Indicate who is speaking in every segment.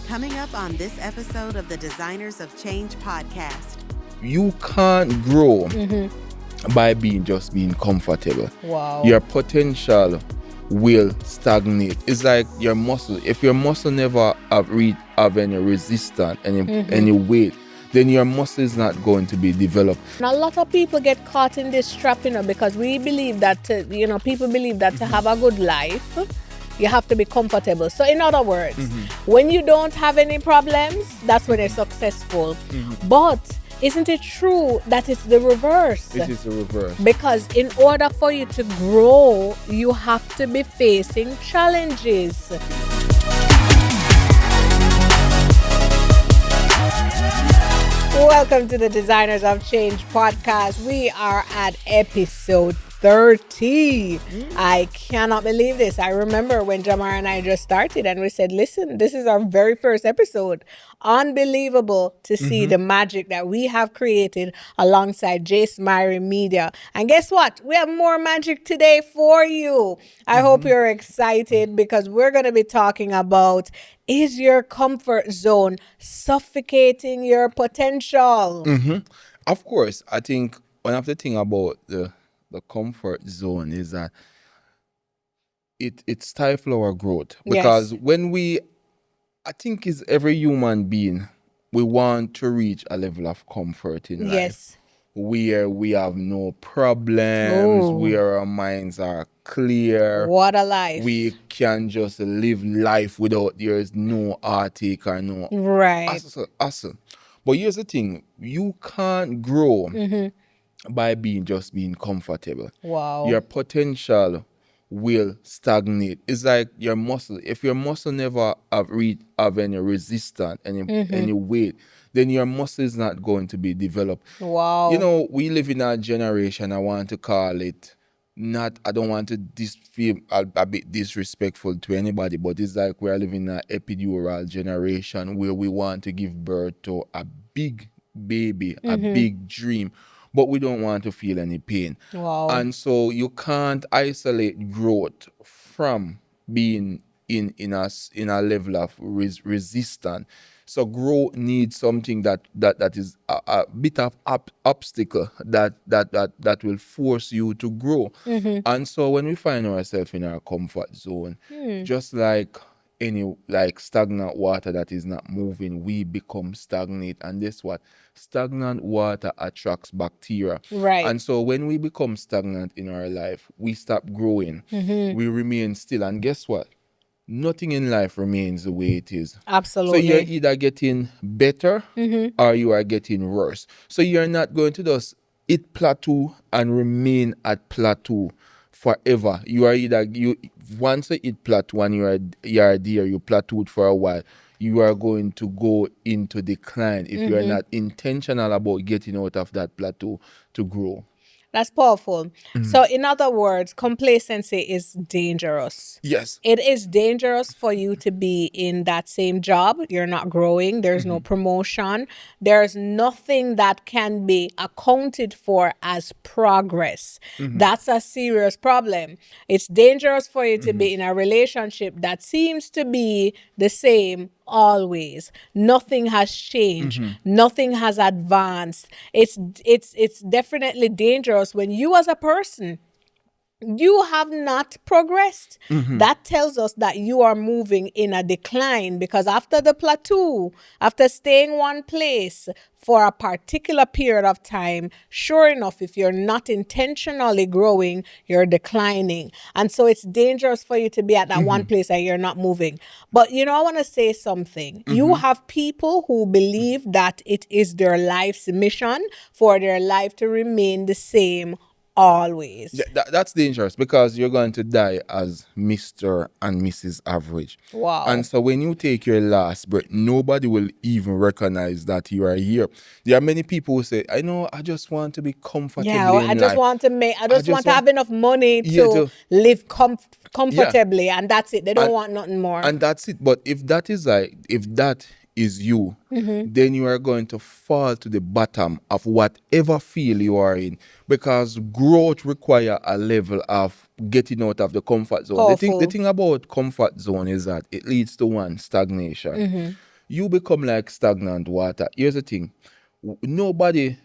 Speaker 1: Coming up on this episode of the Designers of Change podcast.
Speaker 2: You can't grow by just being comfortable.
Speaker 3: Wow.
Speaker 2: Your potential will stagnate. It's like your muscle. If your muscle never have any resistance, any weight, then your muscle is not going to be developed.
Speaker 3: And a lot of people get caught in this trap, because we believe that, people believe that to have a good life, you have to be comfortable. So in other words, when you don't have any problems, that's when you're successful. But isn't it true that it's the reverse?
Speaker 2: It is the reverse.
Speaker 3: Because in order for you to grow, you have to be facing challenges. Welcome to the Designers of Change podcast. We are at episode 30. I cannot believe this. I remember when Jamar and I just started and we said, listen, this is our very first episode. Unbelievable to see the magic that we have created alongside Jace Myrie Media. And guess what? We have more magic today for you. I hope you're excited because we're going to be talking about, is your comfort zone suffocating your potential?
Speaker 2: Of course, I think one of the things about the comfort zone is that it stifles our growth. Because I think is every human being, we want to reach a level of comfort in life.
Speaker 3: Yes.
Speaker 2: Where we have no problems, where our minds are clear.
Speaker 3: What a life.
Speaker 2: We can just live life without there is no heartache or no
Speaker 3: Right.
Speaker 2: hassle. But here's the thing, you can't grow by just being comfortable.
Speaker 3: Wow.
Speaker 2: Your potential will stagnate. It's like your muscle. If your muscle never have any resistance, any weight, then your muscle is not going to be developed.
Speaker 3: Wow.
Speaker 2: We live in a generation, I want to call it, I don't want to feel a bit disrespectful to anybody, but it's like we're living in an epidural generation where we want to give birth to a big baby, a big dream, but we don't want to feel any pain.
Speaker 3: Wow.
Speaker 2: And so you can't isolate growth from being in a level of resistance. So growth needs something that is a bit of obstacle that will force you to grow. And so when we find ourselves in our comfort zone, just like stagnant water that is not moving, we become stagnant. And guess what? Stagnant water attracts bacteria.
Speaker 3: Right.
Speaker 2: And so when we become stagnant in our life, we stop growing. We remain still. And guess what? Nothing in life remains the way it is.
Speaker 3: Absolutely.
Speaker 2: So you're either getting better or you are getting worse. So you're not going to just hit plateau and remain at plateau forever. You are once you hit plateau and you are there, you plateaued for a while, you are going to go into decline if you are not intentional about getting out of that plateau to grow.
Speaker 3: That's powerful. So in other words, complacency is dangerous.
Speaker 2: Yes.
Speaker 3: It is dangerous for you to be in that same job. You're not growing. There's no promotion. There's nothing that can be accounted for as progress. That's a serious problem. It's dangerous for you to be in a relationship that seems to be the same always. Nothing has changed. Nothing has advanced. It's definitely dangerous when you as a person, you have not progressed. That tells us that you are moving in a decline, because after the plateau, after staying one place for a particular period of time, sure enough, if you're not intentionally growing, you're declining. And so it's dangerous for you to be at that one place and you're not moving. But I want to say something. You have people who believe that it is their life's mission for their life to remain the same always.
Speaker 2: Yeah, that's dangerous, because you're going to die as Mr. and Mrs. Average.
Speaker 3: Wow.
Speaker 2: And so when you take your last breath, nobody will even recognize that you are here. There are many people who say, I just want to be comfortable in
Speaker 3: I just
Speaker 2: life.
Speaker 3: want to want to have enough money to live comfortably, and that's it. They don't want nothing more.
Speaker 2: And that's it. But if that is you, then you are going to fall to the bottom of whatever field you are in, because growth requires a level of getting out of the comfort zone. The thing about comfort zone is that it leads to stagnation. you become like stagnant water. Here's the thing: nobody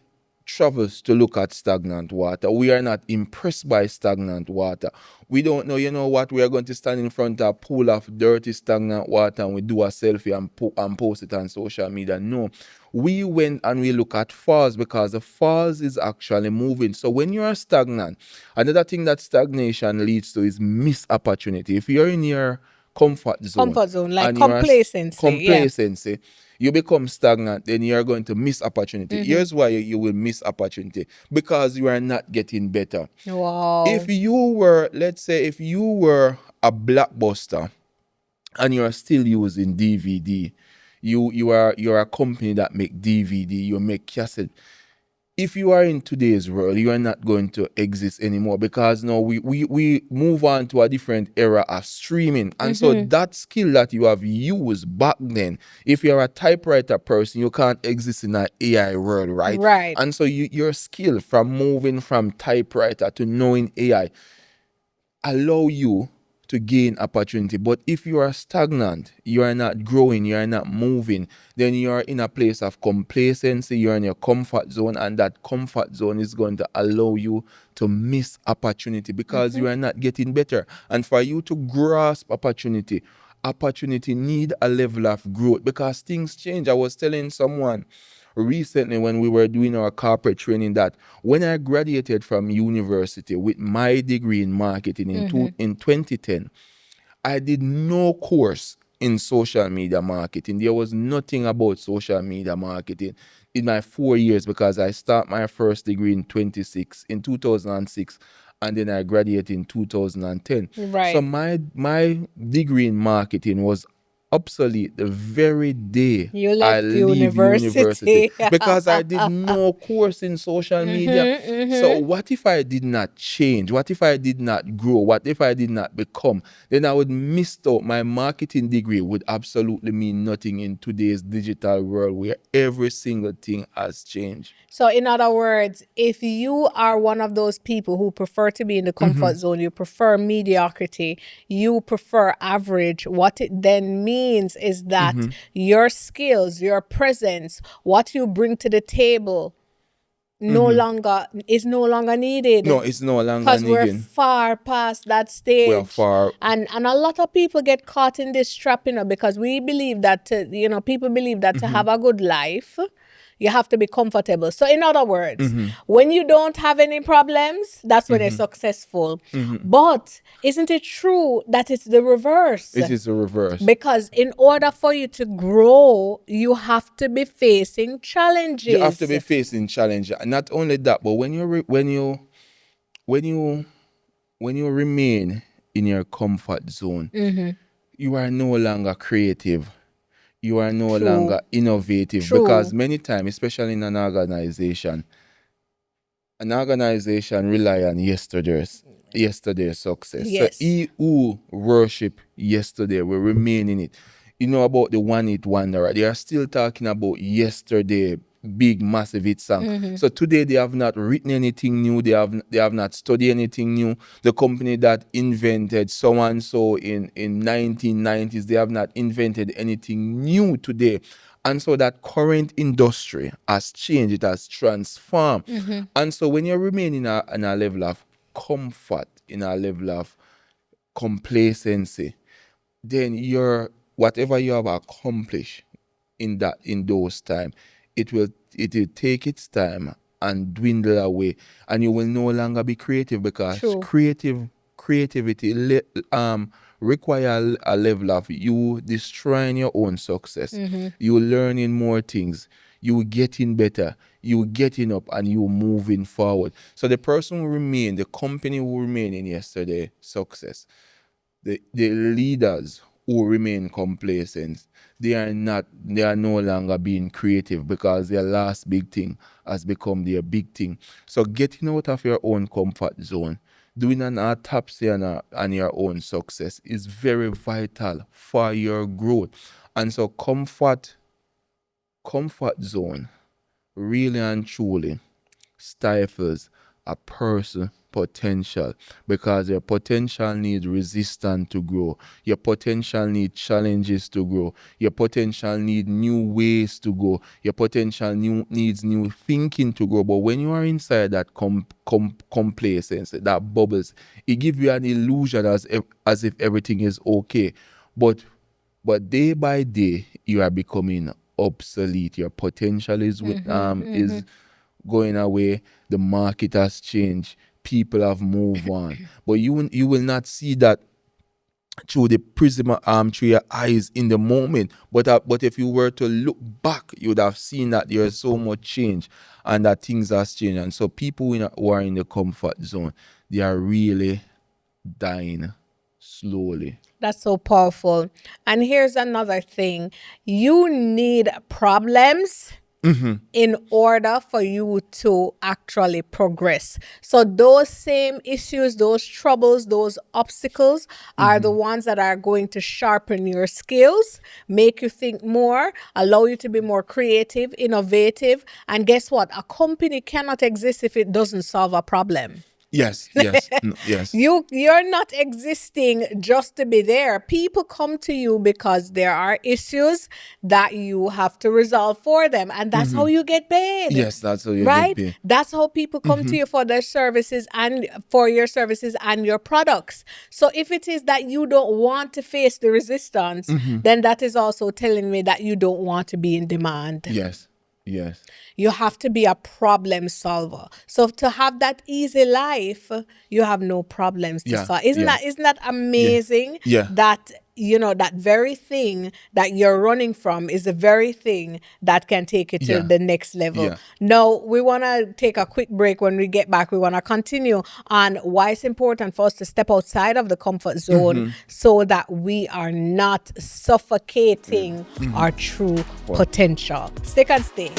Speaker 2: travels to look at stagnant water. We are not impressed by stagnant water. We don't know, you know what, we are going to stand in front of a pool of dirty stagnant water and we do a selfie and post it on social media. No. We went and we look at falls because the falls is actually moving. So when you are stagnant, another thing that stagnation leads to is missed opportunity. If you're in your comfort zone
Speaker 3: Comfort zone, like
Speaker 2: and you are
Speaker 3: complacency. Yeah.
Speaker 2: complacency, you become stagnant, then you are going to miss opportunity. Here's why you will miss opportunity: because you are not getting better. If
Speaker 3: Wow.
Speaker 2: you were, let's say, if you were a Blockbuster and you are still using DVD, you're a company that make DVD, you make cassette. If you are in today's world, you are not going to exist anymore, because now we move on to a different era of streaming. And so that skill that you have used back then, if you're a typewriter person, you can't exist in an AI world, right?
Speaker 3: Right.
Speaker 2: And so your skill from moving from typewriter to knowing AI allow you to gain opportunity. But if you are stagnant, you are not growing, you are not moving, then you are in a place of complacency, you're in your comfort zone, and that comfort zone is going to allow you to miss opportunity because you are not getting better. And for you to grasp opportunity need a level of growth, because things change. I was telling someone recently when we were doing our corporate training that when I graduated from university with my degree in marketing in 2010, I did no course in social media marketing. There was nothing about social media marketing in my 4 years, because I start my first degree in 2006, and then I graduated in 2010. So
Speaker 3: Right.
Speaker 2: my degree in marketing was obsolete the very day
Speaker 3: You
Speaker 2: I
Speaker 3: left
Speaker 2: leave university,
Speaker 3: university.
Speaker 2: because I did no course in social media. So
Speaker 3: Mm-hmm.
Speaker 2: what if I did not change? What if I did not grow? What if I did not become? Then I would miss out. My marketing degree would absolutely mean nothing in today's digital world where every single thing has changed.
Speaker 3: So, in other words, if you are one of those people who prefer to be in the comfort zone, you prefer mediocrity, you prefer average, what it then means is that your skills, your presence, what you bring to the table no longer
Speaker 2: No,
Speaker 3: needed,
Speaker 2: it's no longer
Speaker 3: because we're
Speaker 2: needing.
Speaker 3: far past that
Speaker 2: We are
Speaker 3: stage.
Speaker 2: far.
Speaker 3: And a lot of people get caught in this trap, because we believe that people believe that to have a good life you have to be comfortable. So in other words, when you don't have any problems, that's when you're successful. But isn't it true that it's the reverse?
Speaker 2: It is the reverse.
Speaker 3: Because in order for you to grow, you have to be facing
Speaker 2: You have
Speaker 3: challenges.
Speaker 2: to be facing challenge. Not only that, but when you when you remain in your comfort zone, you are no longer creative. You are no
Speaker 3: True.
Speaker 2: longer innovative,
Speaker 3: True.
Speaker 2: because many times, especially in an organization rely on yesterday's success. So
Speaker 3: Yes.
Speaker 2: he who worship yesterday will remain in it. You know about the one hit wonder. They are still talking about yesterday, big massive hit song. So today they have not written anything new. They have not studied anything new. The company that invented so and so in 1990s, they have not invented anything new today. And so that current industry has changed, it has transformed. And so when you remain in a level of comfort, in a level of complacency, then whatever you have accomplished in those time, it will take its time and dwindle away, and you will no longer be creative, because
Speaker 3: True.
Speaker 2: creativity require a level of you destroying your own success, you learning more things, you getting better, you getting up, and you moving forward. So the person will remain, the company will remain in yesterday success. The leaders who remain complacent, they are no longer being creative, because their last big thing has become their big thing. So getting out of your own comfort zone, doing an autopsy on your own success is very vital for your growth. And so comfort zone really and truly stifles a person potential, because your potential needs resistance to grow, your potential needs challenges to grow, your potential need new ways to go, your potential needs new thinking to grow. But when you are inside that complacency, that bubbles, it gives you an illusion as if everything is okay. But day by day you are becoming obsolete. Your potential is going away. The market has changed. People have moved on. But you will not see that through the prism through your eyes in the moment. But if you were to look back, you would have seen that there is so much change and that things has changed. And so people who are in the comfort zone, they are really dying slowly.
Speaker 3: That's so powerful. And here's another thing. You need problems in order for you to actually progress. So those same issues, those troubles, those obstacles are the ones that are going to sharpen your skills, make you think more, allow you to be more creative, innovative. And guess what? A company cannot exist if it doesn't solve a problem.
Speaker 2: Yes, yes, yes.
Speaker 3: You're not existing just to be there. People come to you because there are issues that you have to resolve for them, and that's how you get paid.
Speaker 2: Yes, that's how you
Speaker 3: Right?
Speaker 2: get paid.
Speaker 3: That's how people come to you for their services and for your services and your products. So if it is that you don't want to face the resistance, then that is also telling me that you don't want to be in demand.
Speaker 2: Yes, yes.
Speaker 3: You have to be a problem solver. So to have that easy life, you have no problems to
Speaker 2: Yeah,
Speaker 3: solve.
Speaker 2: yeah.
Speaker 3: Isn't that amazing?
Speaker 2: Yeah.
Speaker 3: That that very thing that you're running from is the very thing that can take you to
Speaker 2: Yeah.
Speaker 3: the next level.
Speaker 2: Yeah.
Speaker 3: Now, we want to take a quick break. When we get back, we want to continue on why it's important for us to step outside of the comfort zone so that we are not suffocating our true potential. Stick and stay.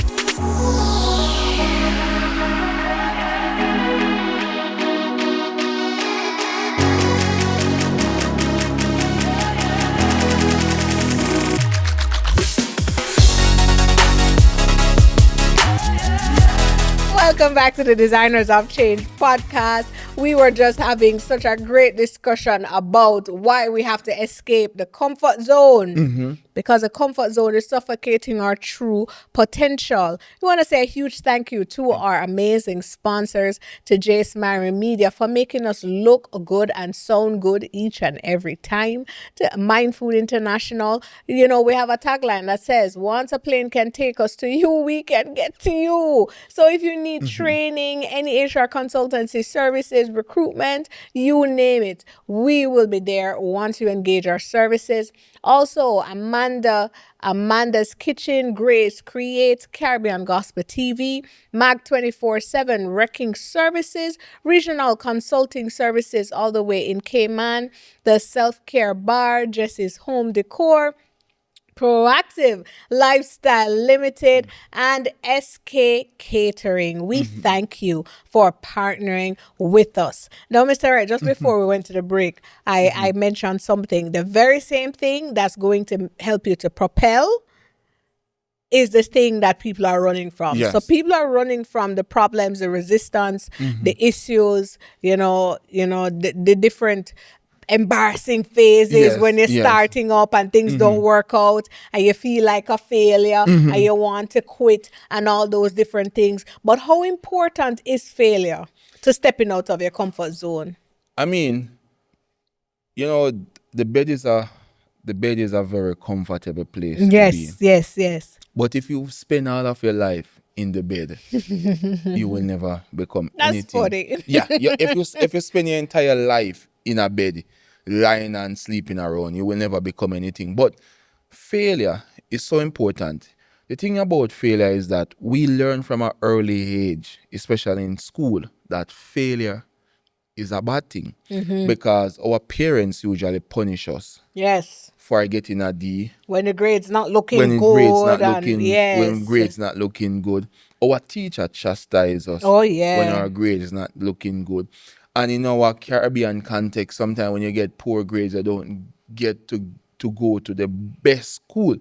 Speaker 3: Welcome back to the Designers of Change podcast. We were just having such a great discussion about why we have to escape the comfort zone. Because the comfort zone is suffocating our true potential. We want to say a huge thank you to our amazing sponsors, to Jace Mary Media for making us look good and sound good each and every time, to Mind Food International. You know, we have a tagline that says, once a plane can take us to you, we can get to you. So if you need training, any HR consultancy services, recruitment, you name it, we will be there once you engage our services. Also, Amanda's Kitchen, Grace Creates, Caribbean Gospel TV, Mag 24/7 Wrecking Services, Regional Consulting Services all the way in Cayman, the Self Care Bar, Jesse's Home Decor, Proactive Lifestyle Limited, and SK Catering. We thank you for partnering with us. Now, Mr. Wright, just before we went to the break, I mentioned something. The very same thing that's going to help you to propel is the thing that people are running from.
Speaker 2: Yes.
Speaker 3: So people are running from the problems, the resistance, the issues, the different embarrassing phases
Speaker 2: Yes,
Speaker 3: when you're
Speaker 2: yes.
Speaker 3: starting up and things don't work out and you feel like a failure and you want to quit and all those different things. But how important is failure to stepping out of your comfort zone?
Speaker 2: I mean, the bed is a very comfortable place to be.
Speaker 3: Yes.
Speaker 2: But if you spend all of your life in the bed, you will never become
Speaker 3: That's
Speaker 2: anything.
Speaker 3: funny.
Speaker 2: Yeah, if you spend your entire life in a bed, lying and sleeping around, you will never become anything. But failure is so important. The thing about failure is that we learn from an early age, especially in school, that failure is a bad thing because our parents usually punish us
Speaker 3: Yes.
Speaker 2: for getting a D
Speaker 3: When the grade's not looking
Speaker 2: when
Speaker 3: good.
Speaker 2: grades not looking good. Our teacher chastise us
Speaker 3: Oh, yeah.
Speaker 2: when our grade is not looking good. And in our Caribbean context, sometimes when you get poor grades, you don't get to to go to the best school.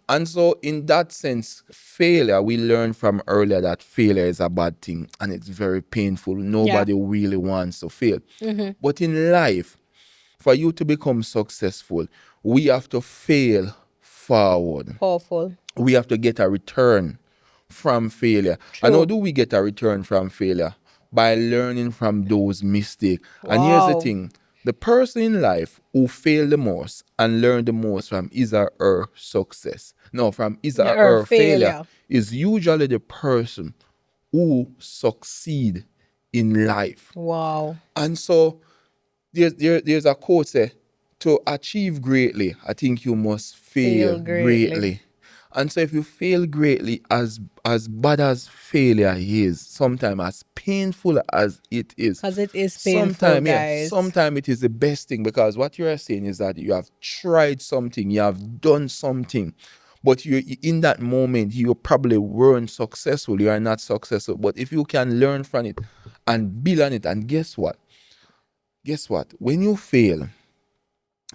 Speaker 2: And so in that sense, failure, we learned from earlier that failure is a bad thing and it's very painful. Nobody really wants to fail. But in life, for you to become successful, we have to fail forward.
Speaker 3: Powerful.
Speaker 2: We have to get a return from failure. And how do we get a return from failure? By learning from those mistakes. And here's the
Speaker 3: Wow.
Speaker 2: thing. The person in life who failed the most and learned the most from his or her success, no, from his or
Speaker 3: Or
Speaker 2: her failure,
Speaker 3: failure.
Speaker 2: is usually the person who succeed in life.
Speaker 3: Wow.
Speaker 2: And so there's a quote say, to achieve greatly, I think you must fail
Speaker 3: Fail greatly.
Speaker 2: greatly. And so if you fail greatly, as bad as failure is, sometimes as painful as it is,
Speaker 3: Because it is painful, guys.
Speaker 2: sometimes it is the best thing, because what you are saying is that you have tried something, you have done something, but you in that moment you probably weren't successful, you are not successful. But if you can learn from it and build on it, and guess what? When you fail,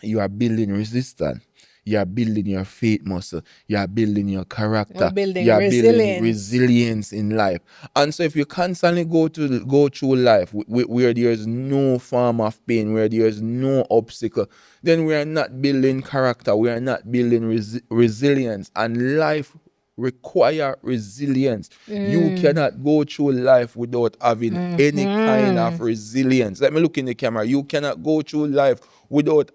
Speaker 2: you are building resistance. You are building your faith muscle. You are building your character.
Speaker 3: You're building
Speaker 2: You are building
Speaker 3: resilience.
Speaker 2: resilience in life. And so if you constantly go through life where there is no form of pain, where there is no obstacle, then we are not building character. We are not building resilience. And life require resilience. You cannot go through life without having any kind of resilience. Let me look in the camera. You cannot go through life without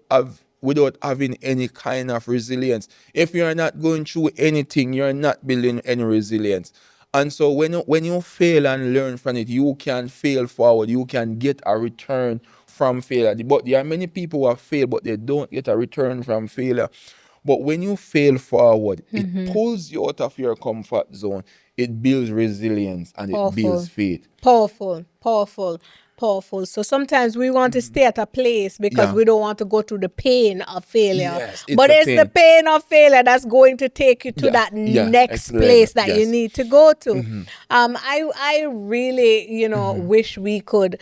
Speaker 2: having any kind of resilience. If you are not going through anything, you're not building any resilience. And so when you fail and learn from it, you can fail forward. You can get a return from failure. But there are many people who have failed, but they don't get a return from failure. But when you fail forward, it pulls you out of your comfort zone. It builds resilience and it builds faith.
Speaker 3: Powerful. So sometimes we want to stay at a place because
Speaker 2: Yeah.
Speaker 3: we don't want to go through the pain of failure.
Speaker 2: Yes, it's
Speaker 3: but
Speaker 2: the
Speaker 3: it's the
Speaker 2: pain.
Speaker 3: pain of failure that's going to take you to
Speaker 2: Yeah,
Speaker 3: that
Speaker 2: yeah,
Speaker 3: next
Speaker 2: excellent.
Speaker 3: place that you
Speaker 2: Yes.
Speaker 3: need to go to. I really, wish we could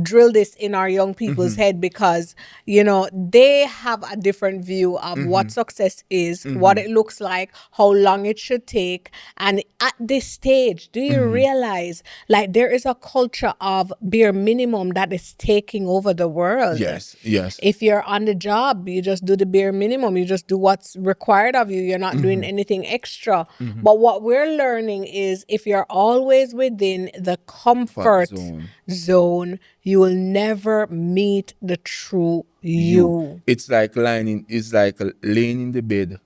Speaker 3: drill this in our young people's head, because, they have a different view of what success is, what it looks like, how long it should take. And at this stage, do you realize, like, there is a culture of bare minimum that is taking over the world?
Speaker 2: Yes.
Speaker 3: If you're on the job, you just do the bare minimum. You just do what's required of you. You're not doing anything extra. But what we're learning is, if you're always within the comfort zone, you will never meet the true you.
Speaker 2: It's like laying in the bed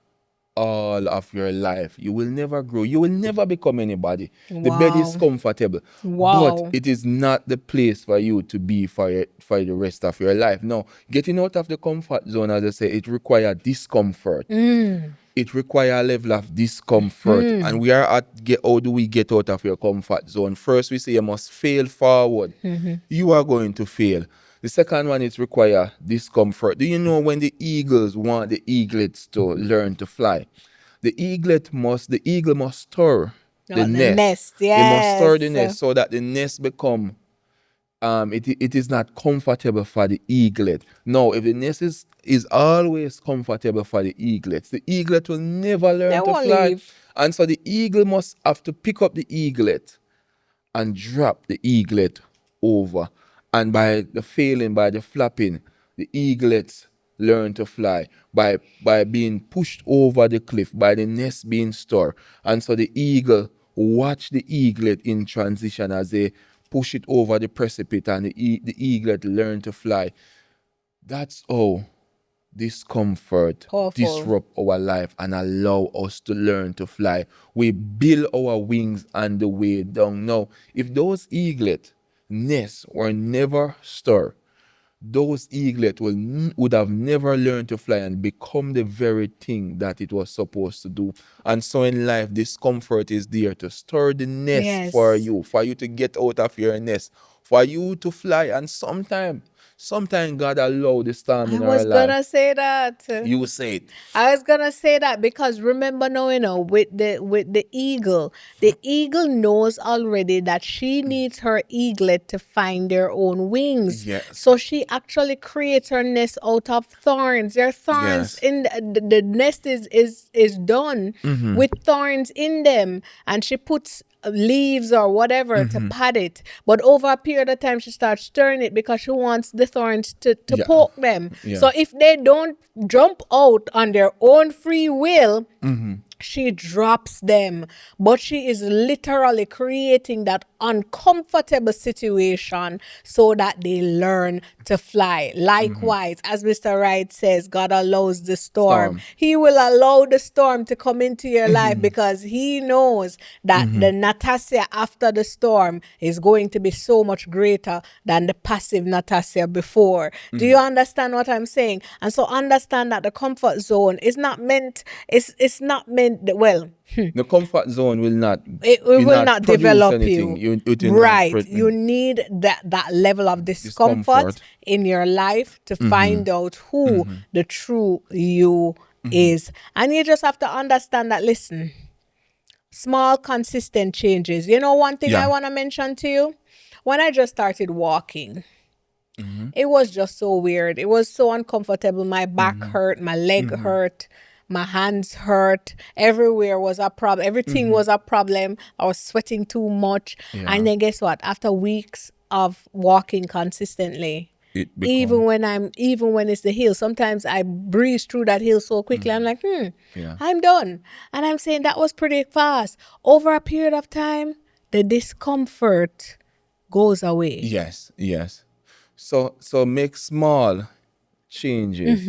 Speaker 2: all of your life. You will never grow. You will never become anybody. The bed is
Speaker 3: Wow.
Speaker 2: comfortable.
Speaker 3: Wow.
Speaker 2: But it is not the place for you to be for the rest of your life. No, getting out of the comfort zone, as I say, it requires discomfort. It requires a level of discomfort. And we are how do we get out of your comfort zone? First, we say you must fail forward. You are going to fail. The second one is require discomfort. Do you know when the eagles want the eaglets to learn to fly? The eagle must stir the nest.
Speaker 3: Yes.
Speaker 2: It must stir the nest so that the nest become it is not comfortable for the eaglet. No, if the nest is always comfortable for the eaglets, the eaglet will never learn to fly.
Speaker 3: Leave.
Speaker 2: And so the eagle must have to pick up the eaglet and drop the eaglet over. And by the flapping, the eaglets learn to fly by being pushed over the cliff, by the nest being stirred. And so the eagle watch the eaglet in transition as they push it over the precipice, and the eaglet learn to fly. That's how discomfort disrupt our life and allow us to learn to fly. We build our wings on the way down. Now, if those eaglet nests were never stirred, those eaglet would have never learned to fly and become the very thing that it was supposed to do. And so in life, discomfort is there to stir the nest for you to get out of your nest, for you to fly. And sometimes Sometimes God allow the storm
Speaker 3: I
Speaker 2: in our
Speaker 3: was
Speaker 2: life.
Speaker 3: gonna say that.
Speaker 2: You say it.
Speaker 3: I was gonna say that because remember now, with the eagle knows already that she needs her eaglet to find their own wings.
Speaker 2: Yes.
Speaker 3: So she actually creates her nest out of thorns. There are thorns
Speaker 2: Yes.
Speaker 3: in the nest is done with thorns in them, and she puts leaves or whatever to pad it. But over a period of time, she starts stirring it because she wants the thorns to
Speaker 2: Yeah.
Speaker 3: poke them.
Speaker 2: Yeah.
Speaker 3: So if they don't jump out on their own free will, she drops them. But she is literally creating that uncomfortable situation so that they learn to fly. Likewise, as Mr. Wright says, God allows the storm.
Speaker 2: Storm.
Speaker 3: He will allow the storm to come into your life because he knows that the Natasha after the storm is going to be so much greater than the passive Natasha before. Do you understand what I'm saying? And so understand that the comfort zone is not meant, it's not meant, well,
Speaker 2: The comfort zone will not
Speaker 3: it
Speaker 2: will
Speaker 3: will
Speaker 2: not
Speaker 3: not
Speaker 2: produce
Speaker 3: develop
Speaker 2: anything.
Speaker 3: you.
Speaker 2: It will not
Speaker 3: Right. You need that level of discomfort
Speaker 2: discomfort.
Speaker 3: in your life to find out who the true you is. And you just have to understand that, listen, small, consistent changes. You know, one thing I
Speaker 2: Yeah.
Speaker 3: want to mention to you, when I just started walking, it was just so weird. It was so uncomfortable. My back hurt, my leg hurt, my hands hurt. Everywhere was a problem. Everything was a problem. I was sweating too much.
Speaker 2: Yeah.
Speaker 3: And then guess what? After weeks of walking consistently,
Speaker 2: It become
Speaker 3: even when it's the hill, sometimes I breeze through that hill so quickly. I'm like,
Speaker 2: yeah.
Speaker 3: I'm done. And I'm saying that was pretty fast. Over a period of time, the discomfort goes away.
Speaker 2: Yes, yes. So make small changes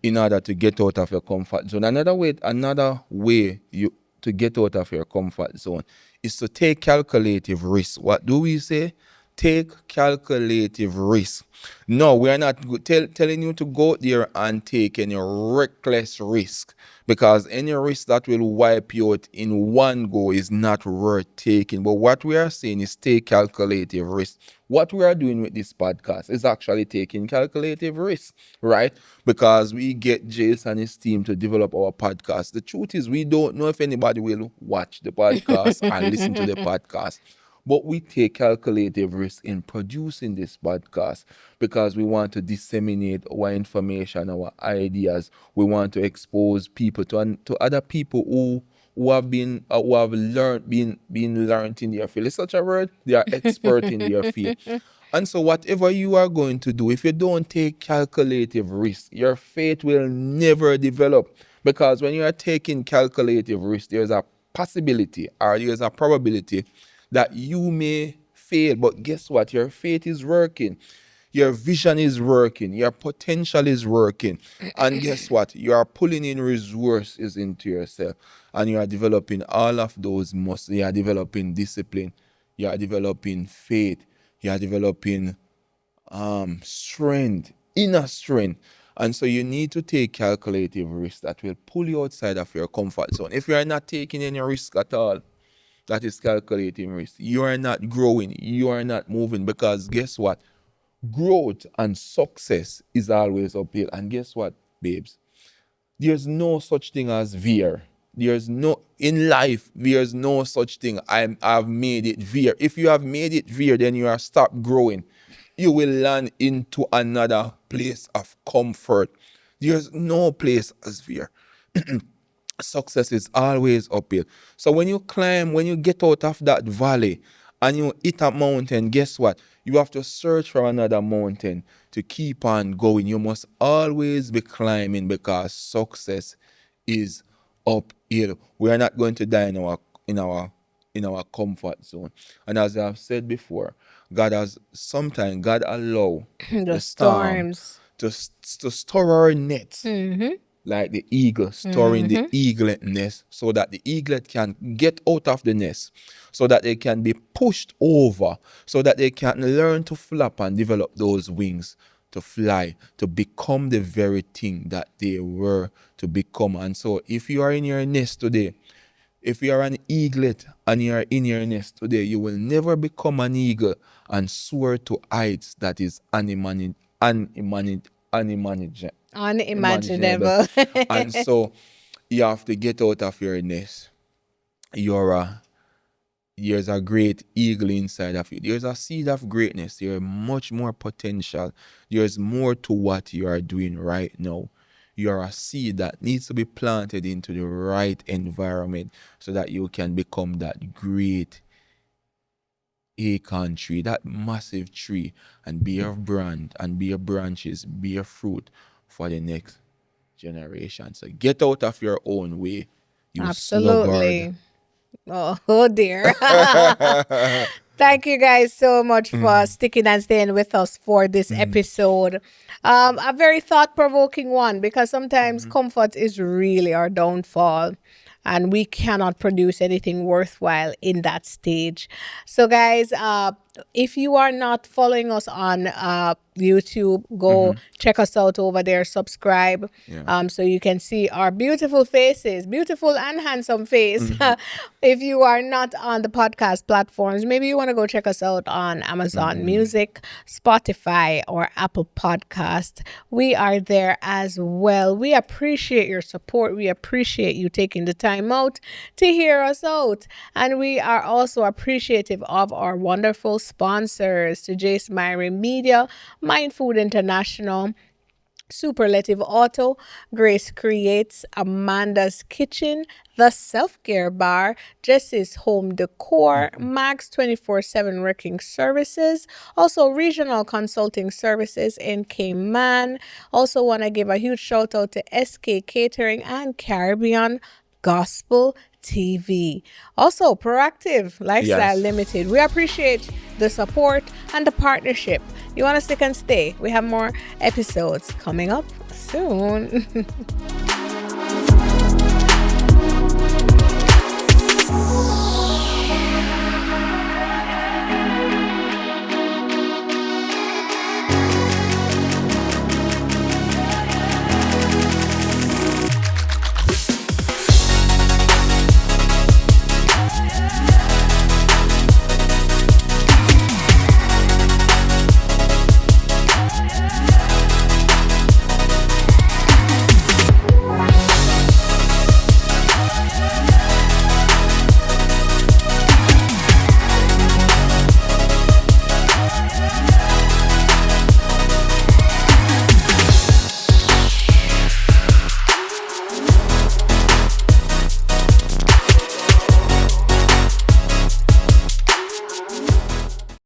Speaker 2: in order to get out of your comfort zone. Another way you to get out of your comfort zone is to take calculative risks. What do we say? Take calculative risk. No, we are not telling you to go there and take any reckless risk, because any risk that will wipe you out in one go is not worth taking. But what we are saying is take calculative risk. What we are doing with this podcast is actually taking calculative risks, right? Because we get Jace and his team to develop our podcast. The truth is, we don't know if anybody will watch the podcast and listen to the podcast. But we take calculative risk in producing this podcast because we want to disseminate our information, our ideas. We want to expose people to other people who have learned been learned in their field. It's such a word. They are expert in their field. And so whatever you are going to do, if you don't take calculative risk, your faith will never develop. Because when you are taking calculative risk, there's a possibility or there's a probability that you may fail. But guess what? Your faith is working. Your vision is working. Your potential is working. And guess what? You are pulling in resources into yourself. And you are developing all of those muscles. You are developing discipline. You are developing faith. You are developing strength, inner strength. And so you need to take calculative risks that will pull you outside of your comfort zone. If you are not taking any risk at all, that is calculating risk. You are not growing. You are not moving, because guess what? Growth and success is always uphill. And guess what, babes? There's no such thing as veer. There's no in life. There's no such thing. I've made it veer. If you have made it veer, then you are stopped growing. You will land into another place of comfort. There's no place as veer. Success is always uphill. So when you climb, when you get out of that valley and you hit a mountain, guess what? You have to search for another mountain to keep on going. You must always be climbing, because success is uphill. We are not going to die in our comfort zone. And as I've said before, God allow
Speaker 3: The
Speaker 2: the storm
Speaker 3: storms.
Speaker 2: to store our nets, like the eagle storing the eaglet nest, so that the eaglet can get out of the nest, so that they can be pushed over, so that they can learn to flap and develop those wings to fly, to become the very thing that they were to become. And so if you are in your nest today, if you are an eaglet and you are in your nest today, you will never become an eagle and soar to heights that is unimaginable.
Speaker 3: Unimaginable.
Speaker 2: And so you have to get out of your nest. There's a great eagle inside of you. There's a seed of greatness. There's much more potential. There's more to what you are doing right now. You're a seed that needs to be planted into the right environment so that you can become that great acorn tree, that massive tree, and bear brand and bear branches, bear fruit for the next generation. So get out of your own way, you sluggard.
Speaker 3: Absolutely. Oh dear. Thank you guys so much for sticking and staying with us for this episode. A very thought provoking one, because sometimes comfort is really our downfall and we cannot produce anything worthwhile in that stage. So, guys, if you are not following us on YouTube, go check us out over there, subscribe, so you can see our beautiful faces, beautiful and handsome face. If you are not on the podcast platforms, maybe you want to go check us out on Amazon Music, Spotify, or Apple Podcast. We are there as well. We appreciate your support. We appreciate you taking the time out to hear us out. And we are also appreciative of our wonderful sponsors, to Jace Myrie Media, Mind Food International, Superlative Auto, Grace Creates, Amanda's Kitchen, The Self-Care Bar, Jesse's Home Decor, Max 24/7 Wrecking Services, also Regional Consulting Services in Cayman. Also want to give a huge shout out to SK Catering and Caribbean Gospel TV. Also, Proactive Lifestyle Limited. We appreciate the support and the partnership. You want to stick and stay? We have more episodes coming up soon.